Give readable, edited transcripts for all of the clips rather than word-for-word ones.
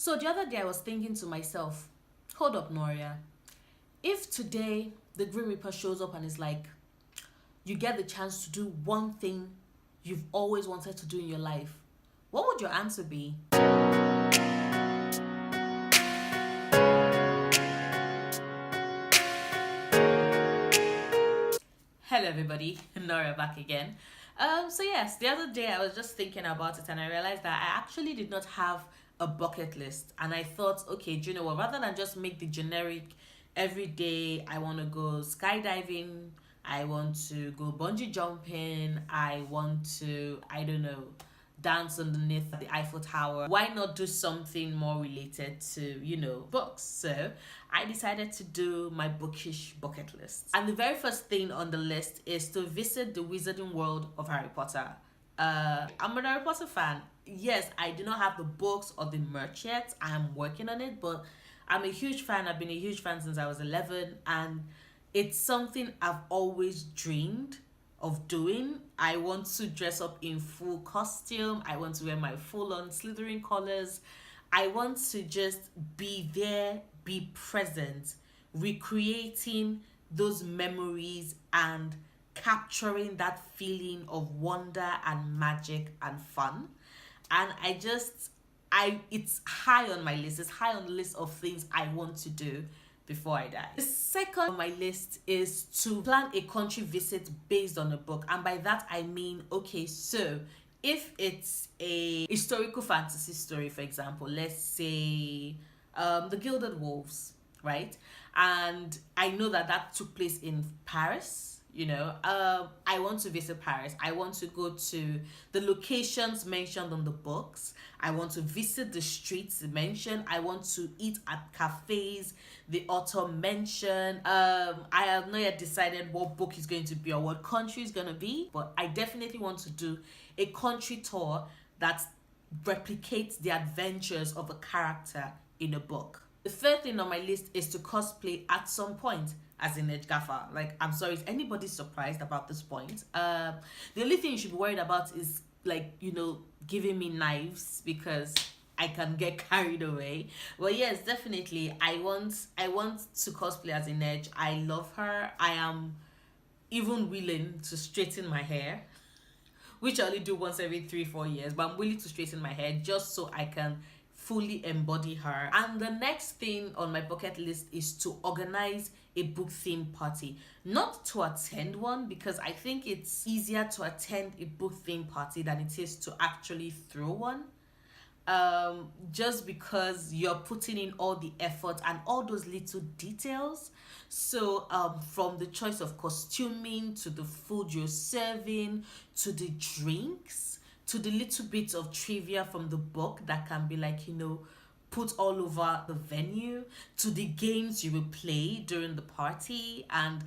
So the other day I was thinking to myself, hold up, Noria. If today the Grim Reaper shows up and is like, you get the chance to do one thing you've always wanted to do in your life, what would your answer be? Hello everybody, Nora back again. So yes, the other day I was just thinking about it and I realized that I actually did not have a bucket list, and I thought, okay, do you know what, rather than just make the generic every day I want to go skydiving, I want to go bungee jumping, I want to, I don't know, dance underneath the Eiffel Tower. Why not do something more related to, books? So I decided to do my bookish bucket list. And the very first thing on the list is to visit the wizarding world of Harry Potter. I'm a Harry Potter fan. Yes, I do not have the books or the merch yet. I'm working on it, but I'm a huge fan. I've been a huge fan since I was 11, and it's something I've always dreamed of doing. I want to dress up in full costume. I want to wear my full-on Slytherin colors. I want to just be there, be present, recreating those memories and capturing that feeling of wonder and magic and fun. And it's high on my list. It's high on the list of things I want to do before I die. The second on my list is to plan a country visit based on a book. And by that I mean, okay, so if it's a historical fantasy story, for example, let's say The Gilded Wolves, right? And I know that took place in Paris. I want to visit Paris. I want to go to the locations mentioned on the books. I want to visit the streets mentioned. I want to eat at cafes the author mentioned. I have not yet decided what book is going to be or what country is going to be, but I definitely want to do a country tour that replicates the adventures of a character in a book. The third thing on my list is to cosplay at some point as an edge gaffer. Like, I'm sorry, is anybody surprised about this point? The only thing you should be worried about is, giving me knives, because I can get carried away. Well, yes, definitely, I want to cosplay as an edge. I love her. I am even willing to straighten my hair, which I only do once every 3-4 years, but I'm willing to straighten my hair just so I can fully embody her. And the next thing on my bucket list is to organize a book theme party. Not to attend one, because I think it's easier to attend a book theme party than it is to actually throw one. Just because you're putting in all the effort and all those little details. So from the choice of costuming, to the food you're serving, to the drinks, to the little bits of trivia from the book that can be put all over the venue, to the games you will play during the party, and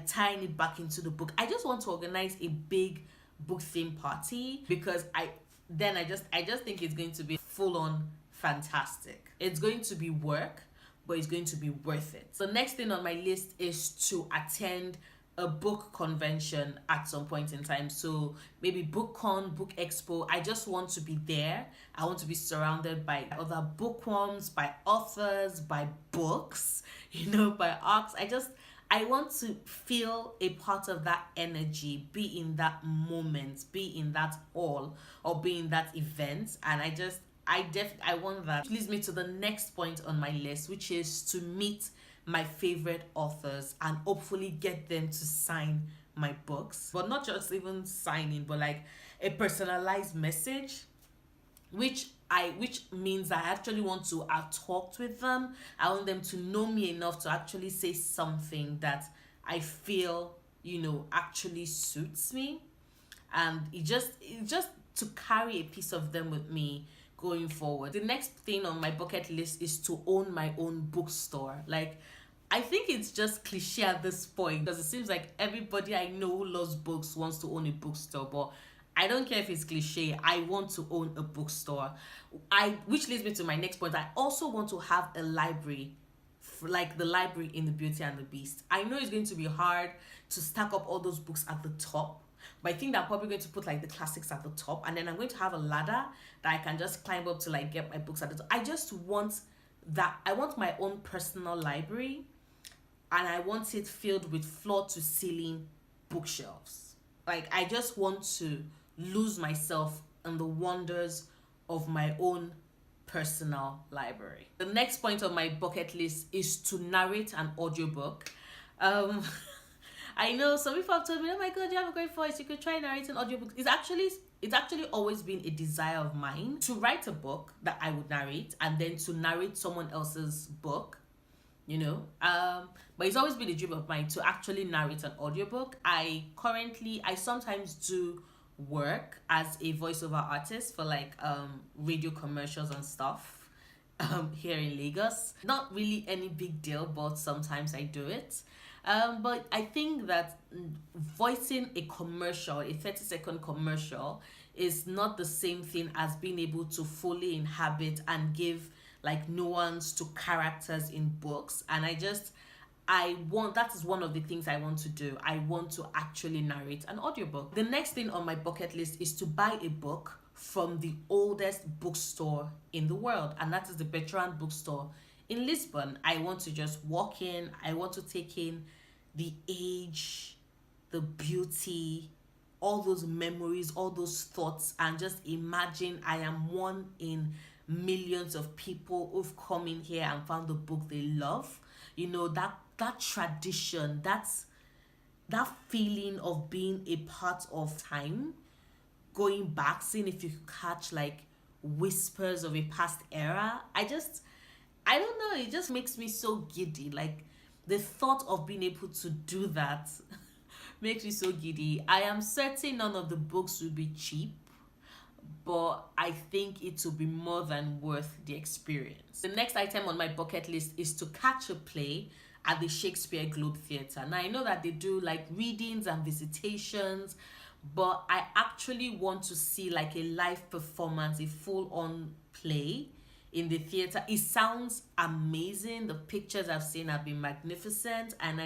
tying it back into the book. I just want to organize a big book theme party, because I just think it's going to be full on fantastic. It's going to be work, but it's going to be worth it. The next thing on my list is to attend a book convention at some point in time. So maybe BookCon, Book Expo. I just want to be there. I want to be surrounded by other bookworms, by authors, by books, by arcs. I want to feel a part of that energy, be in that moment, be in that hall, or be in that event. And I want that. Which leads me to the next point on my list, which is to meet my favorite authors and hopefully get them to sign my books. But not just even signing, but a personalized message, which means I actually want to talk with them. I want them to know me enough to actually say something that I feel actually suits me, and it just to carry a piece of them with me going forward. The next thing on my bucket list is to own my own bookstore. I think it's just cliche at this point, because it seems like everybody I know who loves books wants to own a bookstore, but I don't care if it's cliche. I want to own a bookstore. Which leads me to my next point. I also want to have a library, like the library in The Beauty and the Beast. I know it's going to be hard to stack up all those books at the top, But I think that I'm probably going to put like the classics at the top, and then I'm going to have a ladder that I can just climb up to like get my books at the top. I just want that. I want my own personal library, and I want it filled with floor to ceiling bookshelves. Like, I just want to lose myself in the wonders of my own personal library. The next point on my bucket list is to narrate an audiobook. Um, I know some people have told me, "Oh my God, you have a great voice. You could try narrating audiobooks." It's actually always been a desire of mine to write a book that I would narrate, and then to narrate someone else's book. But it's always been a dream of mine to actually narrate an audiobook. I sometimes do work as a voiceover artist for like radio commercials and stuff here in Lagos. Not really any big deal, but sometimes I do it. But I think that voicing a commercial, a 30-second commercial, is not the same thing as being able to fully inhabit and give like nuance to characters in books. And that is one of the things I want to do. I want to actually narrate an audiobook. The next thing on my bucket list is to buy a book from the oldest bookstore in the world, and that is the Veteran Bookstore in Lisbon. I want to just walk in. I want to take in the age, the beauty, all those memories, all those thoughts, and just imagine I am one in millions of people who've come in here and found the book they love. That tradition, that feeling of being a part of time, going back, seeing if you could catch like whispers of a past era. I don't know, it just makes me so giddy. Like, the thought of being able to do that makes me so giddy. I am certain none of the books will be cheap, but I think it will be more than worth the experience. The next item on my bucket list is to catch a play at the Shakespeare Globe Theatre. Now, I know that they do like readings and visitations, but I actually want to see like a live performance, a full-on play in the theater. It sounds amazing. The pictures I've seen have been magnificent, and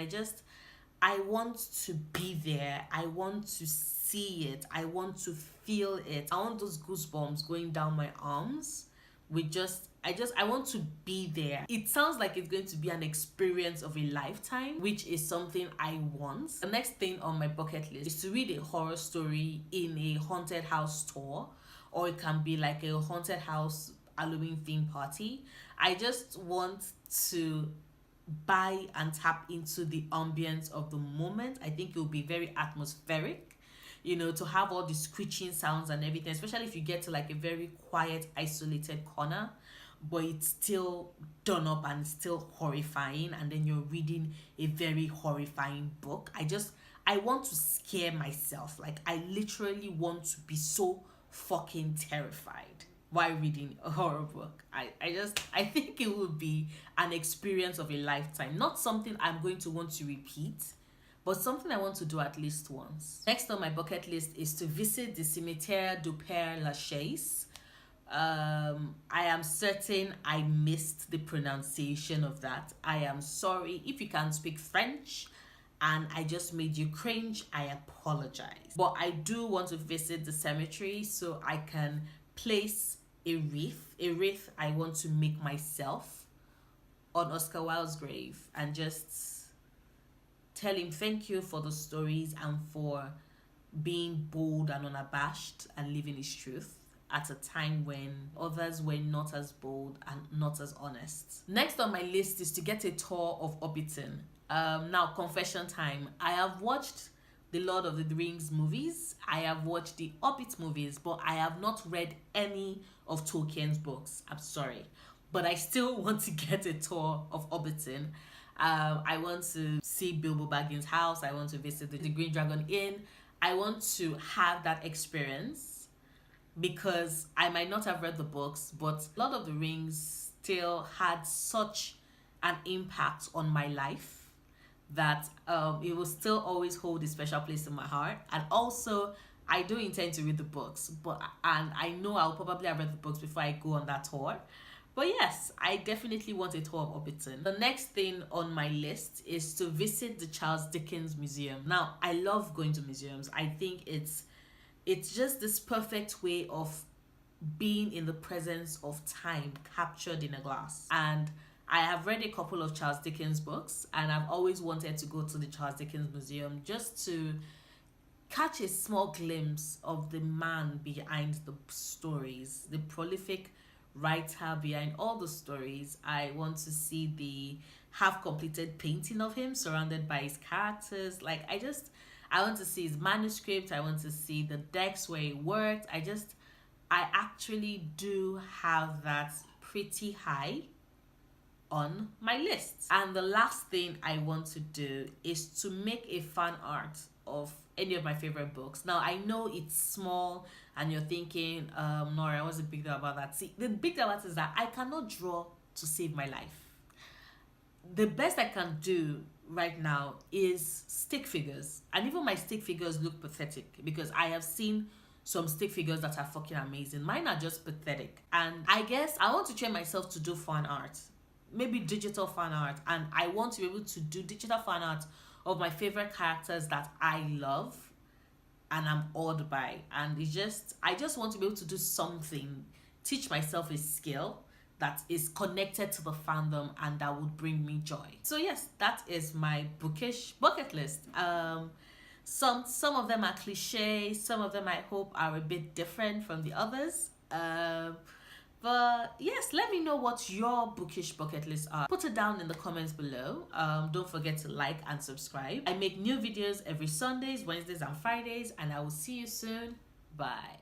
I want to be there. I want to see it. I want to feel it. I want those goosebumps going down my arms. I want to be there. It sounds like it's going to be an experience of a lifetime, which is something I want. The next thing on my bucket list is to read a horror story in a haunted house tour, or it can be like a haunted house Halloween theme party. I just want to buy and tap into the ambience of the moment. I think it will be very atmospheric, to have all the screeching sounds and everything, especially if you get to like a very quiet, isolated corner, but it's still done up and still horrifying, and then you're reading a very horrifying book. I want to scare myself. Like, I literally want to be so fucking terrified while reading a horror book. I think it would be an experience of a lifetime. Not something I'm going to want to repeat, but something I want to do at least once. Next on my bucket list is to visit the Cimetière du Père Lachaise. I am certain I missed the pronunciation of that. I am sorry. If you can't speak French and I just made you cringe, I apologize. But I do want to visit the cemetery so I can place a wreath I want to make myself on Oscar Wilde's grave, and just tell him thank you for the stories and for being bold and unabashed and living his truth at a time when others were not as bold and not as honest. Next on my list is to get a tour of Hobbiton. Now, confession time. I have watched the Lord of the Rings movies. I have watched the Hobbit movies, but I have not read any of Tolkien's books. I'm sorry. But I still want to get a tour of Hobbiton. I want to see Bilbo Baggins' house. I want to visit the Green Dragon Inn. I want to have that experience because I might not have read the books, but Lord of the Rings still had such an impact on my life that it will still always hold a special place in my heart. And also, I do intend to read the books, and I know I'll probably have read the books before I go on that tour. But yes, I definitely want a tour of Hobbiton. The next thing on my list is to visit the Charles Dickens Museum. Now, I love going to museums. I think it's just this perfect way of being in the presence of time captured in a glass. And I have read a couple of Charles Dickens books, and I've always wanted to go to the Charles Dickens Museum just to catch a small glimpse of the man behind the stories, the prolific writer behind all the stories. I want to see the half completed painting of him surrounded by his characters. I want to see his manuscript. I want to see the decks where he worked. I actually do have that pretty high on my list. And the last thing I want to do is to make a fan art of any of my favorite books. Now, I know it's small and you're thinking, Nora, what's the big deal about that? See, the big deal about it is that I cannot draw to save my life. The best I can do right now is stick figures. And even my stick figures look pathetic because I have seen some stick figures that are fucking amazing. Mine are just pathetic. And I guess I want to train myself to do fan art. Maybe digital fan art. And I want to be able to do digital fan art of my favorite characters that I love and I'm awed by. And I just want to be able to do something, teach myself a skill that is connected to the fandom and that would bring me joy. So yes, that is my bookish bucket list. Some of them are cliche, some of them I hope are a bit different from the others. But yes, let me know what your bookish bucket lists are. Put it down in the comments below. Don't forget to like and subscribe. I make new videos every Sundays, Wednesdays, and Fridays, and I will see you soon. Bye.